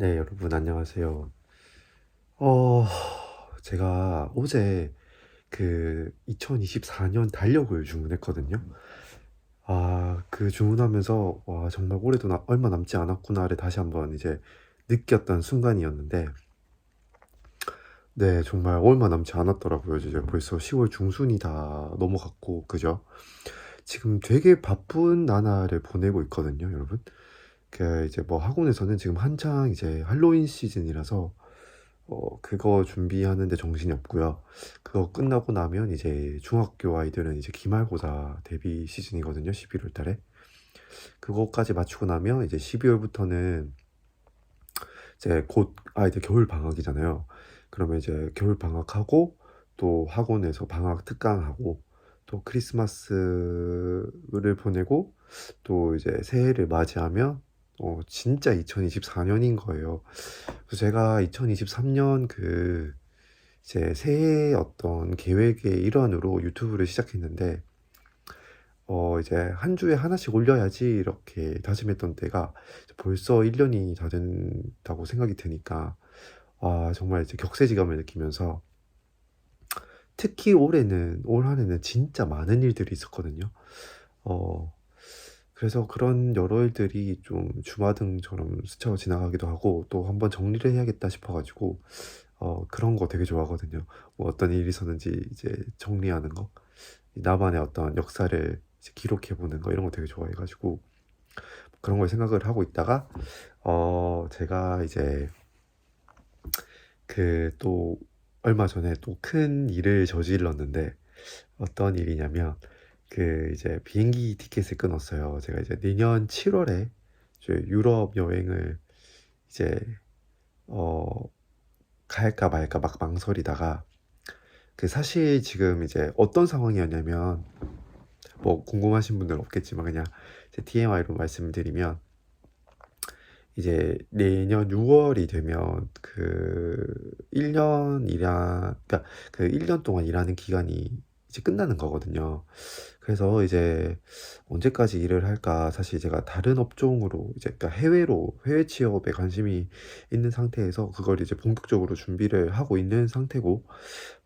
네, 여러분 안녕하세요. 어, 제가 어제 그 2024년 달력을 주문했거든요. 그 주문하면서 와, 정말 올해도 얼마 남지 않았구나를 다시 한번 이제 느꼈던 순간이었는데, 네, 정말 얼마 남지 않았더라고요. 이제 벌써 10월 중순이 다 넘어갔고, 그죠? 지금 되게 바쁜 나날을 보내고 있거든요, 여러분. 그 이제 뭐 학원에서는 지금 한창 이제 할로윈 시즌이라서 그거 준비하는데 정신이 없고요. 그거 끝나고 나면 이제 중학교 아이들은 이제 기말고사 대비 시즌이거든요. 11월 달에. 그거까지 마치고 나면 이제 12월부터는 이제 곧 아이들 겨울 방학이잖아요. 그러면 이제 겨울 방학하고 또 학원에서 방학 특강하고 또 크리스마스를 보내고 또 이제 새해를 맞이하면 진짜 2024년인 거예요. 그래서 제가 2023년 이제 새해 어떤 계획의 일환으로 유튜브를 시작했는데, 이제 한 주에 하나씩 올려야지 이렇게 다짐했던 때가 벌써 1년이 다 된다고 생각이 드니까, 정말 이제 격세지감을 느끼면서, 특히 올 한 해는 진짜 많은 일들이 있었거든요. 어, 그래서 그런 여러 일들이 좀 주마등처럼 스쳐 지나가기도 하고, 또 한번 정리를 해야겠다 싶어가지고, 그런 거 되게 좋아하거든요. 뭐 어떤 일이 있었는지 이제 정리하는 거, 나만의 어떤 역사를 이제 기록해 보는 거 이런 거 되게 좋아해 가지고 그런 걸 생각을 하고 있다가 제가 이제 또 얼마 전에 또 큰 일을 저질렀는데, 어떤 일이냐면 이제 비행기 티켓을 끊었어요. 제가 이제 내년 7월에 유럽 여행을 이제 어 갈까 말까 막 망설이다가, 사실 지금 이제 어떤 상황이었냐면, 뭐 궁금하신 분들 없겠지만 그냥 제 TMI로 말씀을 드리면, 이제 내년 6월이 되면 1년 그러니까 1년 동안 일하는 기간이 이제 끝나는 거거든요. 그래서 이제 언제까지 일을 할까, 사실 제가 다른 업종으로 이제 그러니까 해외 취업에 관심이 있는 상태에서 그걸 이제 본격적으로 준비를 하고 있는 상태고,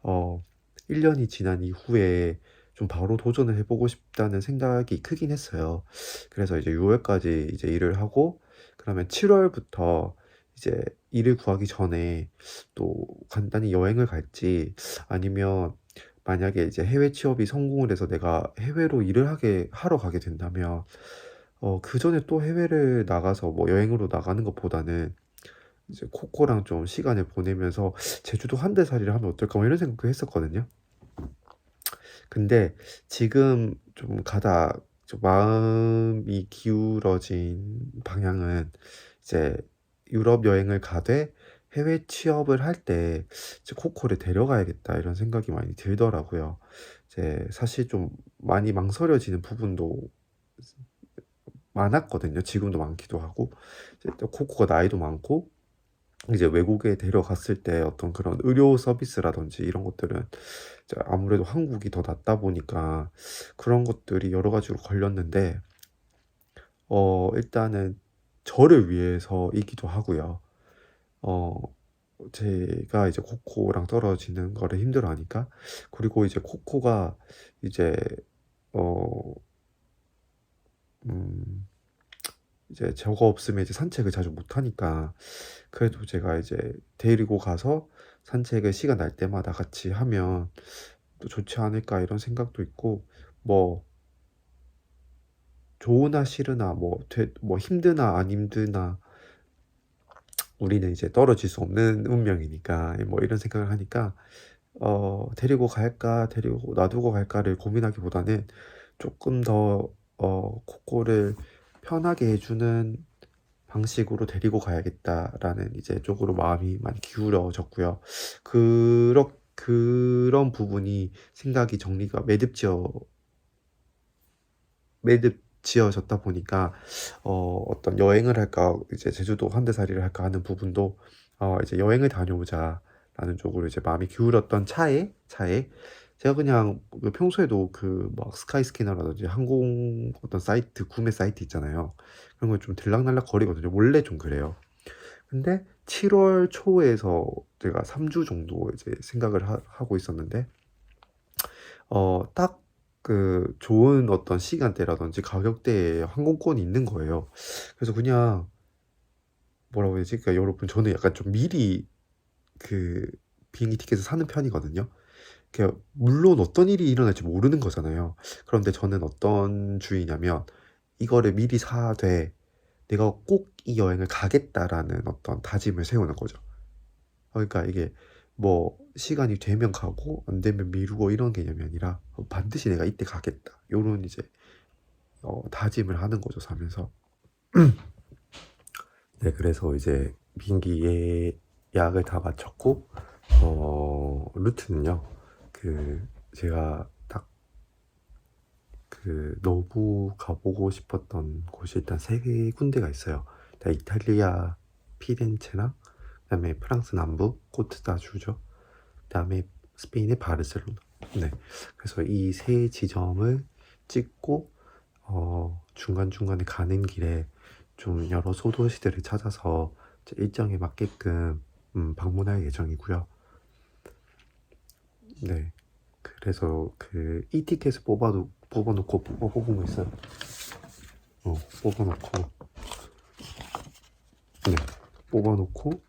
어 1 년이 지난 이후에 좀 바로 도전을 해 보고 싶다는 생각이 크긴 했어요. 그래서 이제 6 월까지 이제 일을 하고, 그러면 7 월부터 이제 일을 구하기 전에 또 간단히 여행을 갈지, 아니면 만약에 이제 해외 취업이 성공을 해서 내가 해외로 일을 하게 하러 가게 된다면, 그전에 또 해외를 나가서 뭐 여행으로 나가는 것보다는 이제 코코랑 좀 시간을 보내면서 '제주도 한 달 살이를 하면 어떨까?' 뭐 이런 생각도 했었거든요. 근데 지금 좀 마음이 기울어진 방향은, 이제 유럽 여행을 가되 해외 취업을 할 때 이제 '코코를 데려가야겠다.' 이런 생각이 많이 들더라고요. 이제 사실 좀 많이 망설여지는 부분도 많았거든요. 지금도 많기도 하고, 이제 또 코코가 나이도 많고, 이제 외국에 데려갔을 때 어떤 그런 의료 서비스라든지 이런 것들은 이제 아무래도 한국이 더 낫다 보니까 그런 것들이 여러 가지로 걸렸는데, 일단은 저를 위해서이기도 하고요. 어 제가 이제 코코랑 떨어지는 거를 힘들어하니까, 그리고 이제 코코가 이제 어 음 이제 저가 없으면 이제 산책을 자주 못 하니까, 그래도 제가 이제 데리고 가서 산책을 시간 날 때마다 같이 하면 또 좋지 않을까 이런 생각도 있고, 뭐 좋으나 싫으나 뭐 힘드나 안 힘드나 우리는 이제 떨어질 수 없는 운명이니까, 뭐 이런 생각을 하니까, 데리고 갈까 데리고 놔두고 갈까를 고민하기보다는 조금 더 코코를 편하게 해 주는 방식으로 '데리고 가야겠다.'라는 이제 쪽으로 마음이 많이 기울어졌고요. 그런 부분이 생각이 정리가 매듭지어졌다 보니까, 어떤 '여행을 할까? 이제 제주도 한 달 살이를 할까?' 하는 부분도 이제 '여행을 다녀오자.'라는 쪽으로 이제 마음이 기울었던 차에 제가 그냥 평소에도 막 스카이스캐너라든지 항공 어떤 사이트 구매 사이트 있잖아요. 그런 걸 좀 들락날락 거리거든요. 원래 좀 그래요. 근데 7월 초에서 제가 3주 정도 이제 생각을 하고 있었는데 딱 그 좋은 어떤 시간대라든지 가격대에 항공권이 있는 거예요. 그래서 그냥 뭐라고 해야 되지? 그러니까 여러분 저는 약간 좀 미리 그 비행기 티켓을 사는 편이거든요. 물론 어떤 일이 일어날지 모르는 거잖아요. 그런데 저는 어떤 주의냐면 이거를 미리 사되 내가 꼭 이 여행을 가겠다라는 어떤 다짐을 세우는 거죠. 그러니까 이게 뭐 시간이 되면 가고 안 되면 미루고 이런 개념이 아니라 반드시 내가 이때 가겠다. 요런 이제 다짐을 하는 거죠, 사면서. 네, 그래서 이제 비행기 예약을 다 마쳤고 루트는요. 제가 딱 너무 가보고 싶었던 곳이 일단 세 군데가 있어요. 일단 이탈리아 피렌체나 그다음에 프랑스 남부 코트다주죠. 그다음에 스페인의 바르셀로나. 네. 그래서 이 세 지점을 찍고 중간중간에 가는 길에 좀 여러 소도시들을 찾아서 제 일정에 맞게끔 방문할 예정이고요. 네. 그래서 이 티켓을 뽑아놓고 뽑아보고 있어요. 뽑아놓고 네. 뽑아놓고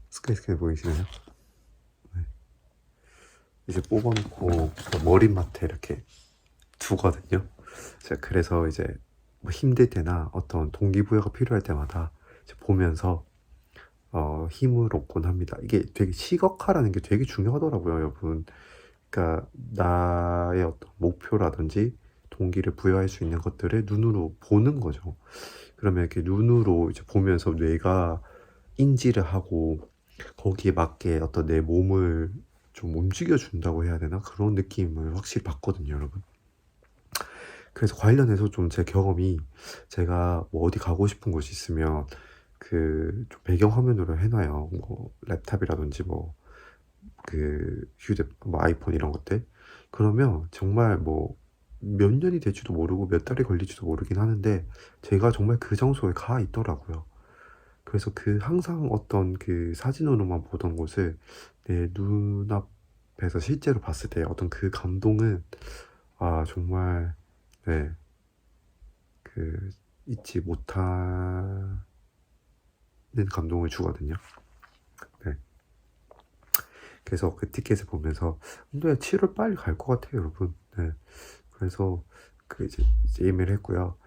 스크린 보이시나요? 네. 이제 뽑아놓고 머리맡에 이렇게 두거든요. 제가 그래서 이제 뭐 힘들 때나 어떤 동기부여가 필요할 때마다 이제 보면서 힘을 얻곤 합니다. 이게 되게 시각화라는 게 되게 중요하더라고요, 여러분. 그러니까 나의 어떤 목표라든지 동기를 부여할 수 있는 것들을 눈으로 보는 거죠. 그러면 이렇게 눈으로 이제 보면서 뇌가 인지를 하고 거기에 맞게 어떤 내 몸을 좀 움직여 준다고 해야 되나? 그런 느낌을 확실히 받거든요, 여러분. 그래서 관련해서 좀 제 경험이 제가 뭐 어디 가고 싶은 곳이 있으면 좀 배경 화면으로 해놔요. 뭐 랩탑이라든지 뭐 뭐 아이폰 이런 것들. 그러면 정말 뭐 몇 년이 될지도 모르고 몇 달이 걸릴지도 모르긴 하는데 제가 정말 그 장소에 가 있더라고요. 그래서 항상 어떤 사진으로만 보던 곳을 내 눈앞에서 실제로 봤을 때 어떤 그 감동은 정말 네, 잊지 못하는 감동을 주거든요. 네. 그래서 그 티켓을 보면서 근데 7월 빨리 갈 것 같아요, 여러분. 네. 그래서 이제 예매를 했고요.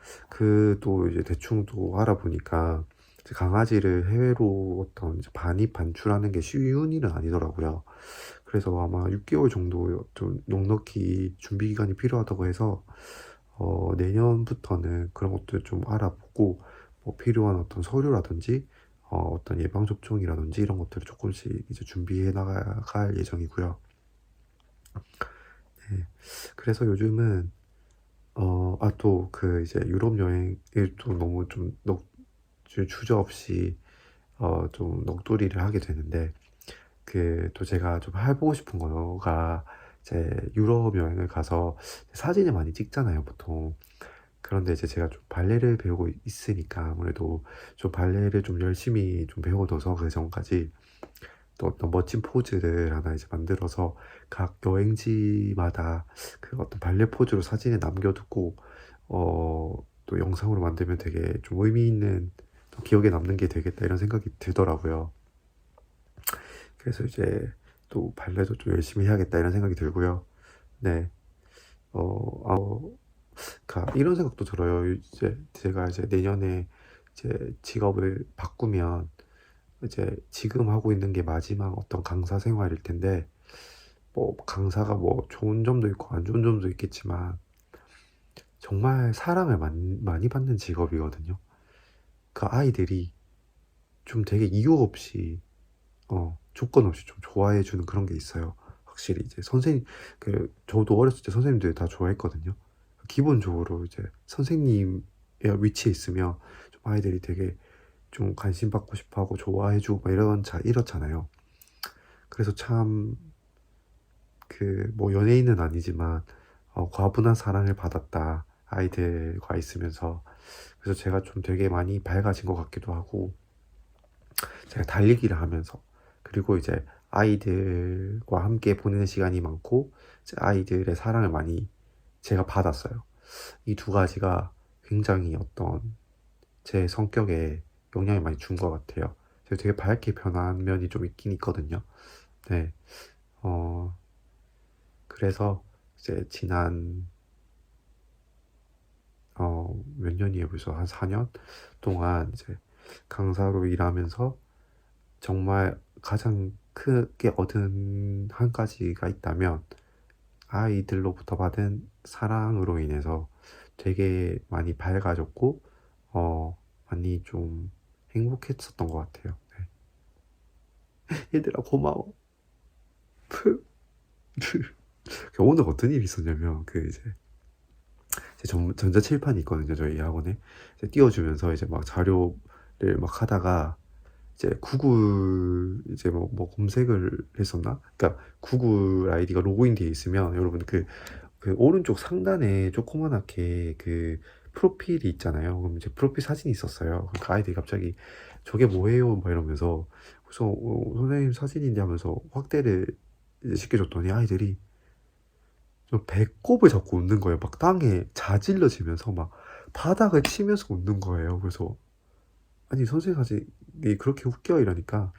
또 이제 대충 또 알아보니까 이제 강아지를 해외로 어떤 이제 반입 반출하는 게 쉬운 일은 아니더라고요. 그래서 아마 6개월 정도 좀 넉넉히 준비 기간이 필요하다고 해서 내년부터는 그런 것들 좀 알아보고 뭐 필요한 어떤 서류라든지 어떤 예방 접종이라든지 이런 것들을 조금씩 이제 준비해 나갈 예정이고요. 네. 그래서 요즘은 또 이제 유럽 여행을 또 너무 좀 주저없이 좀 넋두리를 하게 되는데 또 제가 좀 해보고 싶은 거가 이제 유럽 여행을 가서 사진을 많이 찍잖아요, 보통. 그런데 이제 제가 좀 발레를 배우고 있으니까 아무래도 좀 발레를 좀 열심히 좀 배워둬서 그 전까지 또 어떤 멋진 포즈를 하나 이제 만들어서 각 여행지마다 어떤 발레 포즈로 사진에 남겨두고 또 영상으로 만들면 되게 좀 의미 있는 또 기억에 남는 게 되겠다 이런 생각이 들더라고요. 그래서 이제 또 발레도 좀 열심히 해야겠다 이런 생각이 들고요. 네. 이런 생각도 들어요. 이제 제가 이제 내년에 이제 직업을 바꾸면 이제 지금 하고 있는 게 마지막 어떤 강사 생활일 텐데 뭐 강사가 뭐 좋은 점도 있고 안 좋은 점도 있겠지만 정말 사랑을 많이 받는 직업이거든요. 그 아이들이 좀 되게 이유 없이 조건 없이 좀 좋아해 주는 그런 게 있어요. 확실히 이제 저도 어렸을 때 선생님들 다 좋아했거든요. 기본적으로 이제 선생님의 위치에 있으면 좀 아이들이 되게 좀 관심 받고 싶어 하고 좋아해 주고 막 이렇잖아요. 그래서 참 뭐 연예인은 아니지만 과분한 사랑을 받았다. 아이들과 있으면서. 그래서 제가 좀 되게 많이 밝아진 것 같기도 하고, 제가 달리기를 하면서, 그리고 이제 아이들과 함께 보내는 시간이 많고, 이제 아이들의 사랑을 많이 제가 받았어요. 이 두 가지가 굉장히 어떤 제 성격에 영향을 많이 준 것 같아요. 제가 되게 밝게 변한 면이 좀 있긴 있거든요. 네. 어, 그래서 이제 지난, 몇 년이에요? 벌써 한 4년 동안 이제 강사로 일하면서 정말 가장 크게 얻은 한 가지가 있다면 아이들로부터 받은 사랑으로 인해서 되게 많이 밝아졌고, 많이 좀 행복했었던 것 같아요. 네. 얘들아, 고마워. 오늘 어떤 일이 있었냐면, 그 이제 제 전자칠판이 있거든요, 저희 학원에. 이제 띄워주면서 이제 막 자료를 막 하다가 이제 구글 이제 뭐 검색을 했었나? 그러니까 구글 아이디가 로그인 되어 있으면 여러분 그 오른쪽 상단에 조그만하게 그 프로필이 있잖아요. 그럼 이제 프로필 사진이 있었어요. 그 아이들이 갑자기 저게 뭐예요? 막 이러면서, 그래서 선생님 사진인데 하면서 확대를 이제 시켜줬더니 아이들이 저 배꼽을 잡고 웃는 거예요. 막 땅에 자질러지면서 막 바닥을 치면서 웃는 거예요. 그래서 아니 선생님 사진이 그렇게 웃겨 이러니까,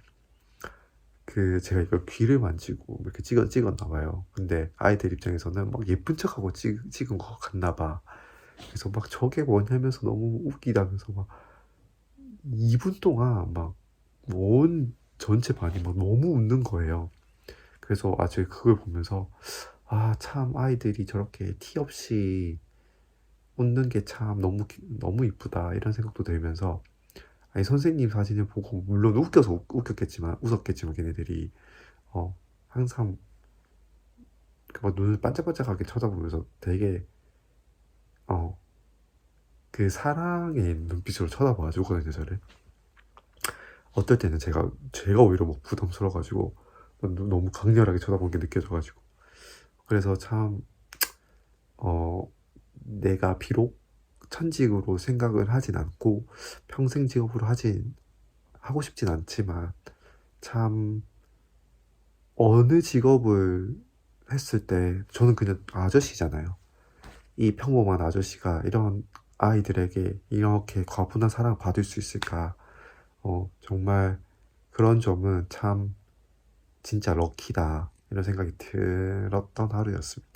그 제가 이걸 귀를 만지고 이렇게 찍었나 봐요. 근데 아이들 입장에서는 막 예쁜 척하고 찍은 것 같나 봐. 그래서 막 저게 뭐냐면서 너무 웃기다면서 막 2분 동안 막 온 전체 반이 막 너무 웃는 거예요. 그래서 제가 그걸 보면서 참 아이들이 저렇게 티 없이 웃는 게 참 너무 이쁘다 이런 생각도 들면서, 아니 선생님 사진을 보고 물론 웃겨서 웃었겠지만 걔네들이 항상 막 눈을 반짝반짝하게 쳐다보면서 되게 어 그 사랑의 눈빛으로 쳐다봐 주거든요, 저를. 어떨 때는 제가 오히려 막 부담스러워가지고 너무 강렬하게 쳐다보는 게 느껴져가지고, 그래서 참 어 내가 비록 천직으로 생각을 하진 않고 평생 직업으로 하고 싶진 않지만, 참 어느 직업을 했을 때 저는 그냥 아저씨잖아요. 이 평범한 아저씨가 이런 아이들에게 이렇게 과분한 사랑을 받을 수 있을까? 정말 그런 점은 참 진짜 럭키다 이런 생각이 들었던 하루였습니다.